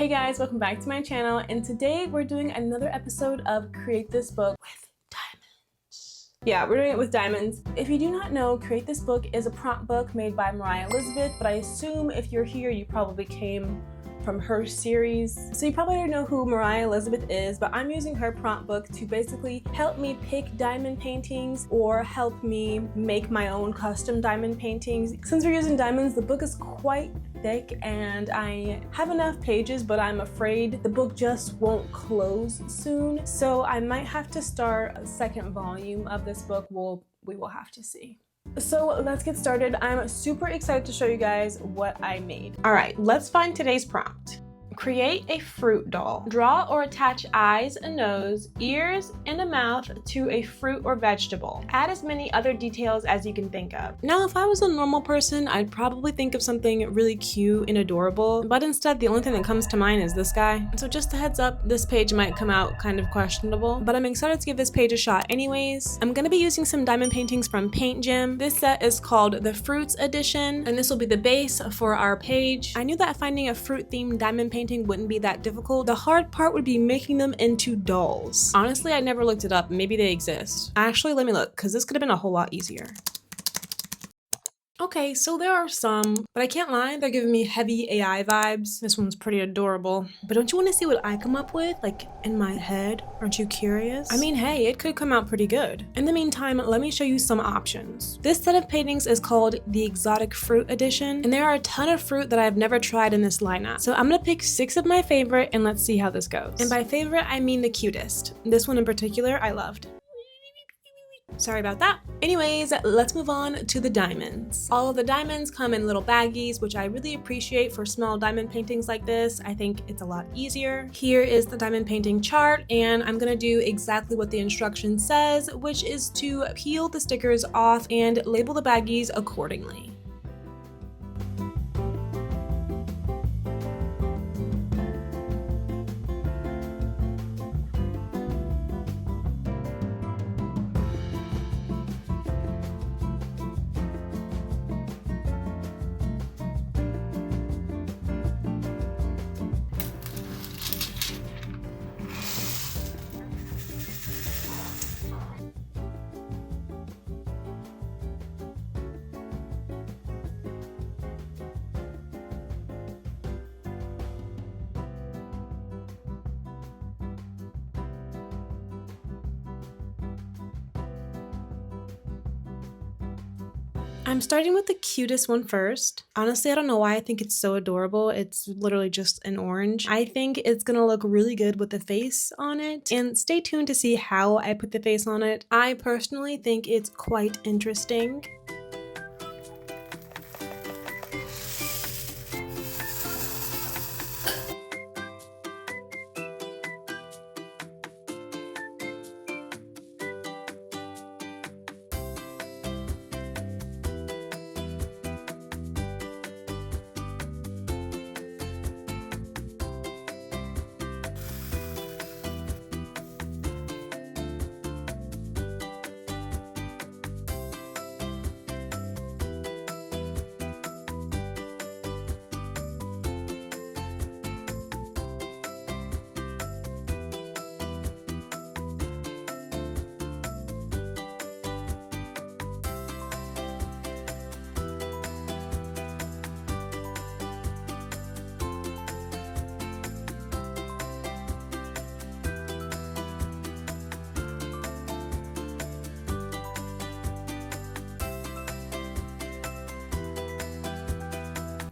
Hey guys, welcome back to my channel, and today we're doing another episode of Create This Book with Diamonds. Yeah, we're doing it with diamonds. If you do not know, Create This Book is a prompt book made by Moriah but I assume if you're here, you probably came from her series. So you probably already know who Moriah is, but I'm using her prompt book to basically help me pick diamond paintings or help me make my own custom diamond paintings. Since we're using diamonds, the book is quite thick and I have enough pages, but I'm afraid the book just won't close soon. So I might have to start a second volume of this book. We will have to see. So let's get started. I'm super excited to show you guys what I made. All right, let's find today's prompt. Create a fruit doll. Draw or attach eyes, a nose, ears, and a mouth to a fruit or vegetable. Add as many other details as you can think of. Now, if I was a normal person, I'd probably think of something really cute and adorable, but instead the only thing that comes to mind is this guy. So just a heads up, this page might come out kind of questionable, but I'm excited to give this page a shot anyways. I'm gonna be using some diamond paintings from Paint Gym. This set is called the Fruits Edition, and this will be the base for our page. I knew that finding a fruit-themed diamond painting wouldn't be that difficult. The hard part would be making them into dolls. Honestly, I never looked it up. Maybe they exist. Actually, let me look, because this could have been a whole lot easier. Okay, so there are some, but I can't lie, they're giving me heavy AI vibes. This one's pretty adorable. But don't you want to see what I come up with, like in my head? Aren't you curious? I mean, hey, it could come out pretty good. In the meantime, let me show you some options. This set of paintings is called the Exotic Fruit Edition, and there are a ton of fruit that I've never tried in this lineup. So I'm gonna pick 6 of my favorite and let's see how this goes. And by favorite, I mean the cutest. This one in particular, I loved. Sorry about that. Anyways, let's move on to the diamonds. All of the diamonds come in little baggies, which I really appreciate for small diamond paintings like this. I think it's a lot easier. Here is the diamond painting chart, and I'm gonna do exactly what the instruction says, which is to peel the stickers off and label the baggies accordingly. I'm starting with the cutest one first. Honestly, I don't know why I think it's so adorable. It's literally just an orange. I think it's gonna look really good with the face on it, and stay tuned to see how I put the face on it. I personally think it's quite interesting.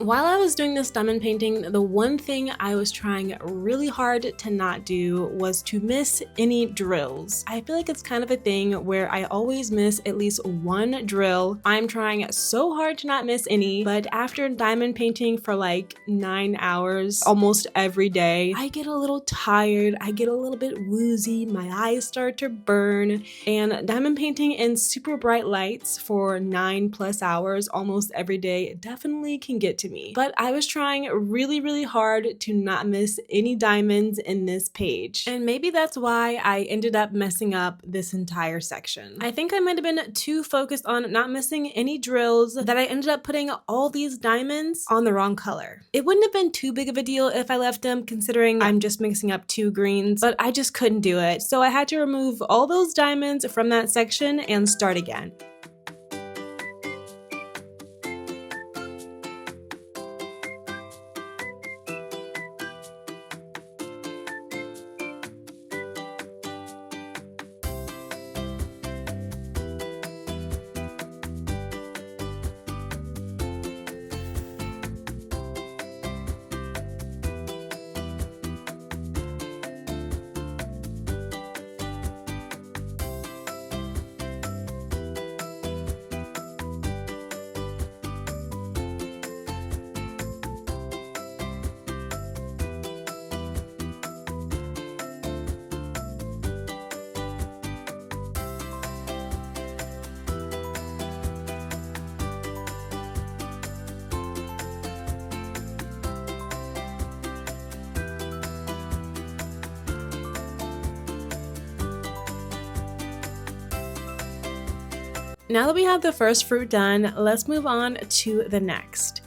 While I was doing this diamond painting, the one thing I was trying really hard to not do was to miss any drills. I feel like it's kind of a thing where I always miss at least one drill. I'm trying so hard to not miss any, but after diamond painting for like 9 hours almost every day, I get a little tired, I get a little bit woozy, my eyes start to burn, and diamond painting in super bright lights for 9+ hours almost every day definitely can get to to me. But I was trying really hard to not miss any diamonds in this page. And maybe that's why I ended up messing up this entire section. I think I might have been too focused on not missing any drills that I ended up putting all these diamonds on the wrong color. It wouldn't have been too big of a deal if I left them, considering I'm just mixing up 2 greens, but I just couldn't do it. So I had to remove all those diamonds from that section and start again. Now that we have the first fruit done, let's move on to the next.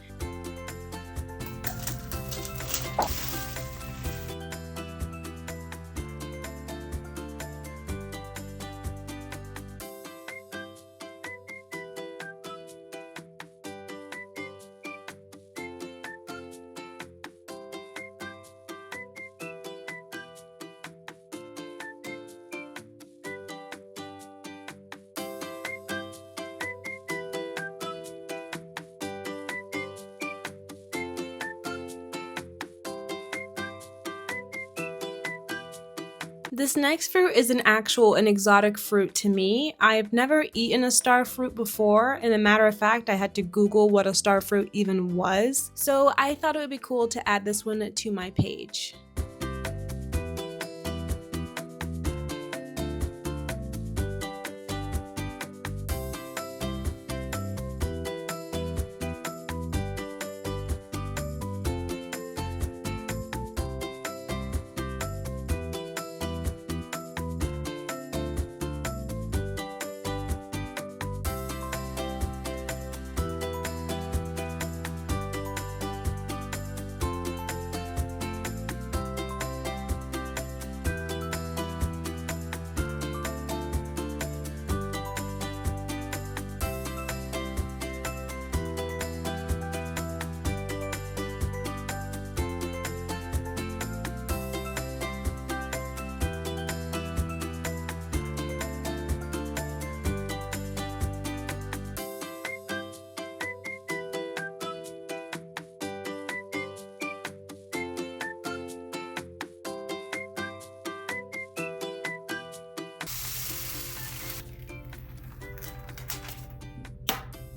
This next fruit is an exotic fruit to me. I've never eaten a star fruit before, and a matter of fact, I had to Google what a star fruit even was. So I thought it would be cool to add this one to my page.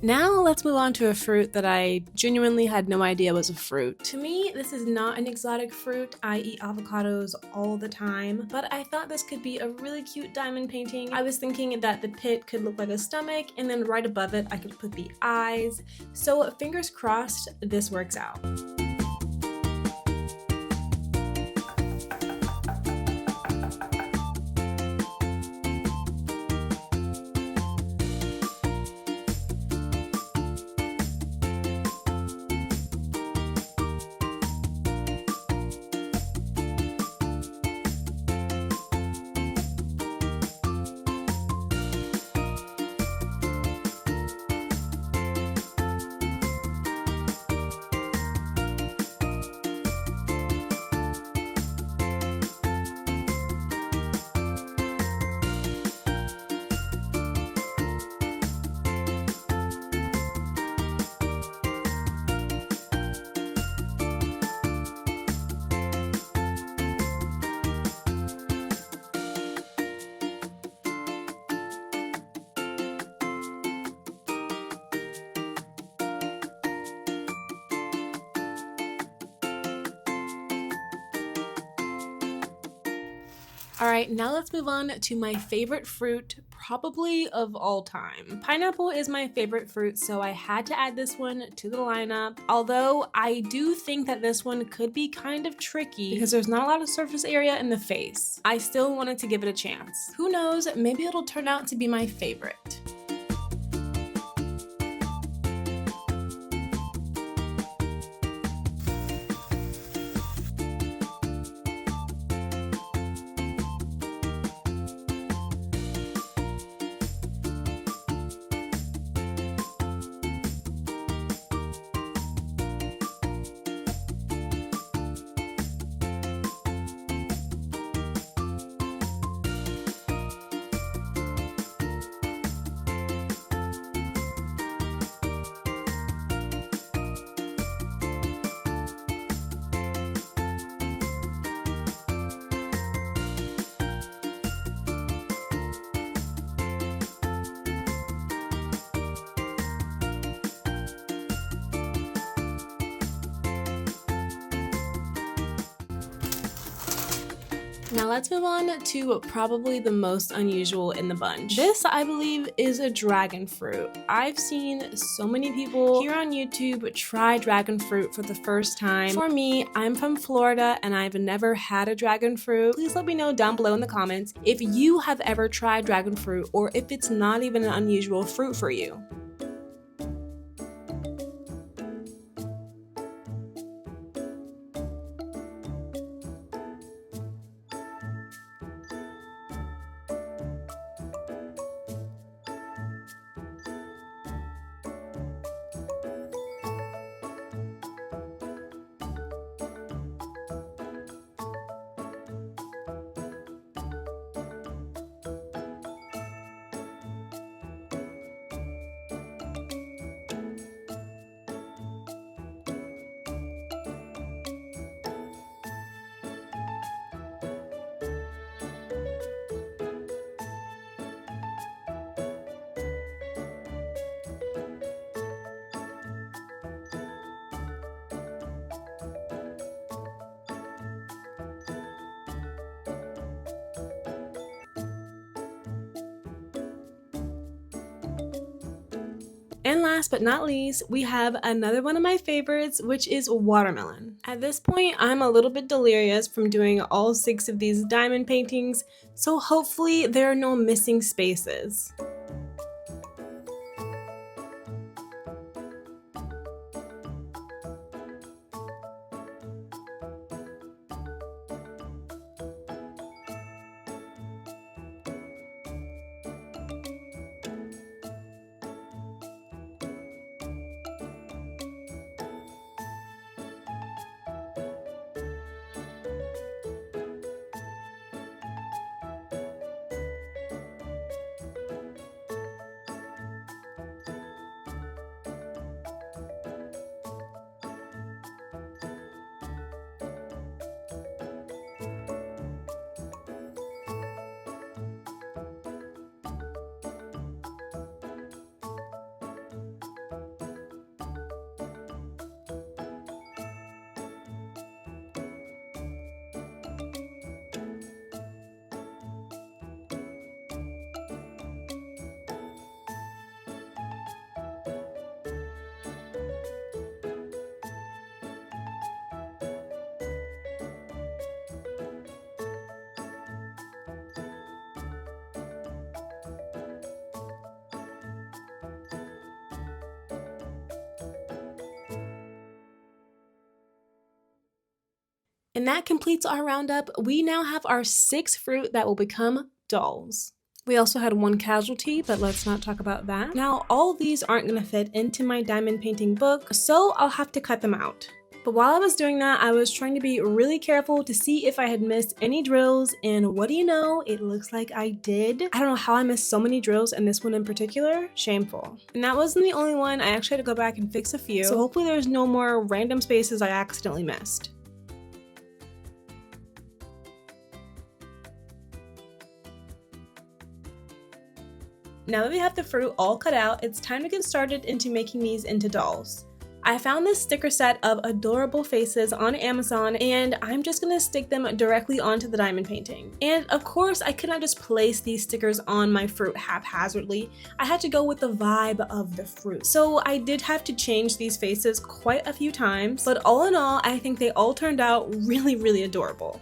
Now let's move on to a fruit that I genuinely had no idea was a fruit. To me, this is not an exotic fruit. I eat avocados all the time, but I thought this could be a really cute diamond painting. I was thinking that the pit could look like a stomach, and then right above it I could put the eyes. So fingers crossed this works out. Alright, now let's move on to my favorite fruit, probably of all time. Pineapple is my favorite fruit, so I had to add this one to the lineup. Although I do think that this one could be kind of tricky because there's not a lot of surface area in the face. I still wanted to give it a chance. Who knows, maybe it'll turn out to be my favorite. Now let's move on to probably the most unusual in the bunch. This, I believe, is a dragon fruit. I've seen so many people here on YouTube try dragon fruit for the first time. For me, I'm from Florida and I've never had a dragon fruit. Please let me know down below in the comments if you have ever tried dragon fruit or if it's not even an unusual fruit for you. And last but not least, we have another one of my favorites, which is watermelon. At this point, I'm a little bit delirious from doing all 6 of these diamond paintings, so hopefully there are no missing spaces. And that completes our roundup. We now have our 6 fruit that will become dolls. We also had 1 casualty, but let's not talk about that. Now, all these aren't gonna fit into my diamond painting book, so I'll have to cut them out. But while I was doing that, I was trying to be really careful to see if I had missed any drills, and what do you know, it looks like I did. I don't know how I missed so many drills, and this one in particular, shameful. And that wasn't the only one. I actually had to go back and fix a few, so hopefully there's no more random spaces I accidentally missed. Now that we have the fruit all cut out, it's time to get started into making these into dolls. I found this sticker set of adorable faces on Amazon, and I'm just gonna stick them directly onto the diamond painting. And of course, I could not just place these stickers on my fruit haphazardly. I had to go with the vibe of the fruit. So I did have to change these faces quite a few times, but all in all, I think they all turned out really, really adorable.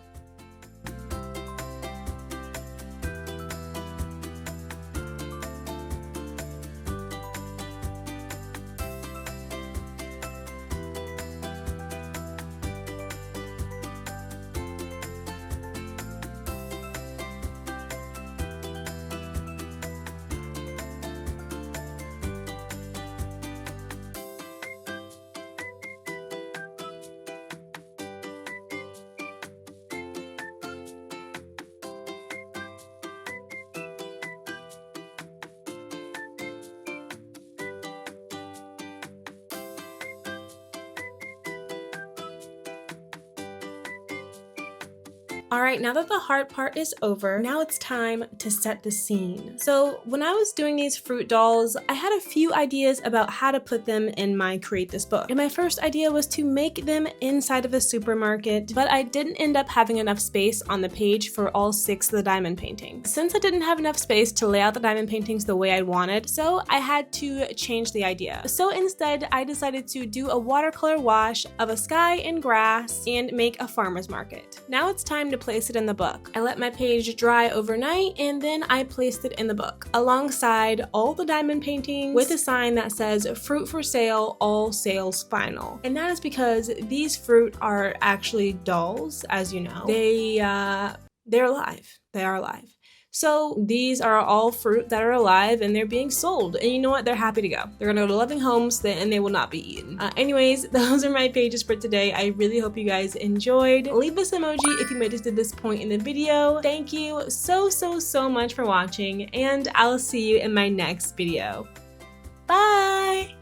Alright, now that the hard part is over, now it's time to set the scene. So when I was doing these fruit dolls, I had a few ideas about how to put them in my Create This book. And my first idea was to make them inside of a supermarket, but I didn't end up having enough space on the page for all 6 of the diamond paintings. Since I didn't have enough space to lay out the diamond paintings the way I wanted, so I had to change the idea. So instead, I decided to do a watercolor wash of a sky and grass and make a farmer's market. Now it's time to place it in the book. I let my page dry overnight and then I placed it in the book alongside all the diamond paintings with a sign that says fruit for sale, all sales final. And that is because these fruit are actually dolls, as you know. They're alive. They are alive. So these are all fruit that are alive and they're being sold. And you know what? They're happy to go. They're gonna go to loving homes and they will not be eaten. Anyways, those are my pages for today. I really hope you guys enjoyed. Leave this emoji if you made it to this point in the video. Thank you so much for watching, and I'll see you in my next video. Bye!